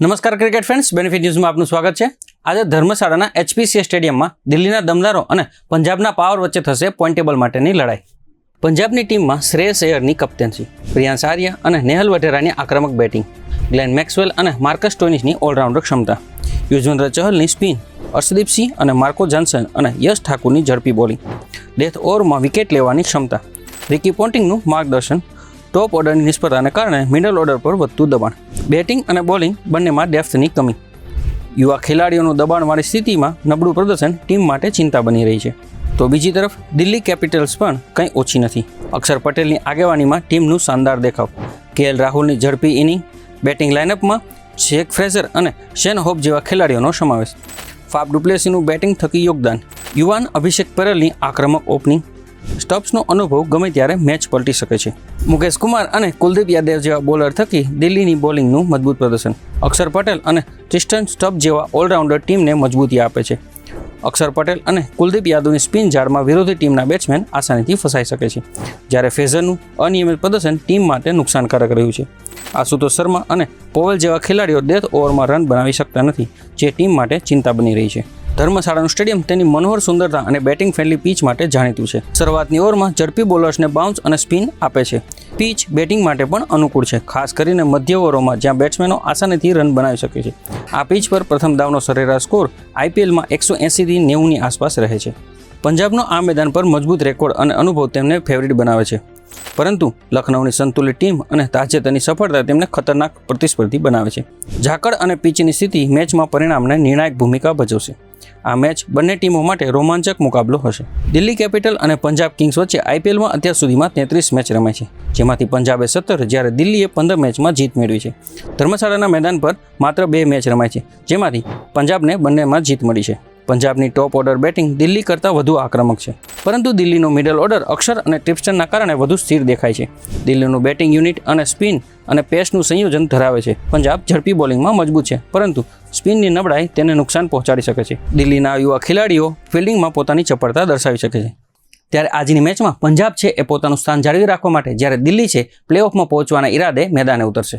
નમસ્કાર cricket friends, benefit ન્યૂઝમાં આપનું સ્વાગત છે। આજે ધર્મશાળાના એચપીસીએ સ્ટેડિયમમાં દિલ્હીના દમદારો અને પંજાબના પાવર વચ્ચે થશે પોઈન્ટ ટેબલ માટેની લડાઈ। પંજાબની ટીમમાં શ્રેયસ અય્યરની કપ્તાનશી, પ્રિયાંશ આર્યા અને નેહલ વઢેરાની આક્રમક બેટિંગ, ગ્લેન મેક્સવેલ અને માર્કસ સ્ટોઇનિસની ઓલરાઉન્ડર ક્ષમતા, યુઝવેન્દ્ર ચહલની સ્પિન, અર્શદીપ સિંહ અને માર્કો જોન્સન અને યશ ઠાકુરની ઝડપી બોલિંગ, ડેથ ઓવરમાં વિકેટ લેવાની ક્ષમતા, રિકી પોન્ટિંગનું માર્ગદર્શન, ટોપ ઓર્ડરની નિષ્ફળતાને કારણે મિડલ ઓર્ડર પર વધતું દબાણ, બેટિંગ અને બોલિંગ બંનેમાં ડેપ્થની કમી, યુવા ખેલાડીઓનું દબાણવાળી સ્થિતિમાં નબળું પ્રદર્શન ટીમ માટે ચિંતા બની રહી છે। તો બીજી તરફ દિલ્હી કેપિટલ્સ પણ કંઈ ઓછી નથી। અક્ષર પટેલની આગેવાનીમાં ટીમનું શાનદાર દેખાવ, કેએલ રાહુલની ઝડપી ઇનિંગ, બેટિંગ લાઇનઅપમાં જેક ફ્રેઝર અને શેન હોપ જેવા ખેલાડીઓનો સમાવેશ, ફાફ ડુ પ્લેસીનું બેટિંગ થકી યોગદાન, યુવાન અભિષેક પટેલની આક્રમક ઓપનિંગ, સ્ટબ્સનો અનુભવ ગમે ત્યારે મેચ પલટી શકે છે, મુકેશ કુમાર અને કુલદીપ યાદવ જેવા બોલર થકી દિલ્હીની બોલિંગનું મજબૂત પ્રદર્શન, અક્ષર પટેલ અને ટ્રિસ્ટન સ્ટબ જેવા ઓલરાઉન્ડર ટીમને મજબૂતી આપે છે। અક્ષર પટેલ અને કુલદીપ યાદવની સ્પિન ઝાડમાં વિરોધી ટીમના બેટ્સમેન આસાનીથી ફસાઈ શકે છે, જ્યારે ફેઝરનું અનિયમિત પ્રદર્શન ટીમ માટે નુકસાનકારક રહ્યું છે। આશુતોષ શર્મા અને પોવેલ જેવા ખેલાડીઓ ડેથ ઓવરમાં રન બનાવી શકતા નથી, જે ટીમ માટે ચિંતા બની રહી છે। ધર્મશાળાનું સ્ટેડિયમ તેની મનોહર સુંદરતા અને બેટિંગ ફ્રેન્ડલી પીચ માટે જાણીતું છે। શરૂઆતની ઓવરમાં ઝડપી બોલર્સને બાઉન્સ અને સ્પિન આપે છે। પીચ બેટિંગ માટે પણ અનુકૂળ છે, ખાસ કરીને મધ્ય ઓવરોમાં જ્યાં બેટ્સમેનો આસાનીથી રન બનાવી શકે છે। આ પીચ પર પ્રથમ દાવનો સરેરાશ સ્કોર આઈપીએલમાં 180થી 90ની આસપાસ રહે છે। પંજાબનો આ મેદાન પર મજબૂત રેકોર્ડ અને અનુભવ તેમને ફેવરિટ બનાવે છે, પરંતુ લખનૌની સંતુલિત ટીમ અને તાજેતરની સફળતા તેમને ખતરનાક પ્રતિસ્પર્ધી બનાવે છે। ઝાકળ અને પીચની સ્થિતિ મેચમાં પરિણામને નિર્ણાયક ભૂમિકા ભજવશે। આ મેચ બંને ટીમો માટે રોમાંચક મુકાબલો હશે। દિલ્હી કેપિટલ અને પંજાબ કિંગ્સ વચ્ચે આઈપીએલમાં અત્યાર સુધીમાં 33 મેચ રમાઈ છે, જેમાંથી પંજાબે 17 જ્યારે દિલ્હીએ 15 મેચમાં જીત મેળવી છે। ધર્મશાળાના મેદાન પર માત્ર 2 મેચ રમાઈ છે, જેમાંથી પંજાબને બંનેમાં જીત મળી છે। પંજાબની ટોપ ઓર્ડર બેટિંગ દિલ્હી કરતાં વધુ આક્રમક છે, પરંતુ દિલ્હીનો મિડલ ઓર્ડર અક્ષર અને ટ્રિસ્ટનના કારણે વધુ સ્થિર દેખાય છે। દિલ્હીનું બેટિંગ યુનિટ અને સ્પિન અને પેસનું સંયોજન ધરાવે છે। પંજાબ ઝડપી બોલિંગમાં મજબૂત છે, પરંતુ સ્પિનની નબળાઈ તેને નુકસાન પહોંચાડી શકે છે। દિલ્હીના યુવા ખેલાડીઓ ફિલ્ડિંગમાં પોતાની ચપળતા દર્શાવી શકે છે, ત્યારે આજની મેચમાં પંજાબ છે એ પોતાનું સ્થાન જાળવી રાખવા માટે, જ્યારે દિલ્હી છે પ્લેઓફમાં પહોંચવાના ઈરાદે મેદાને ઉતરશે।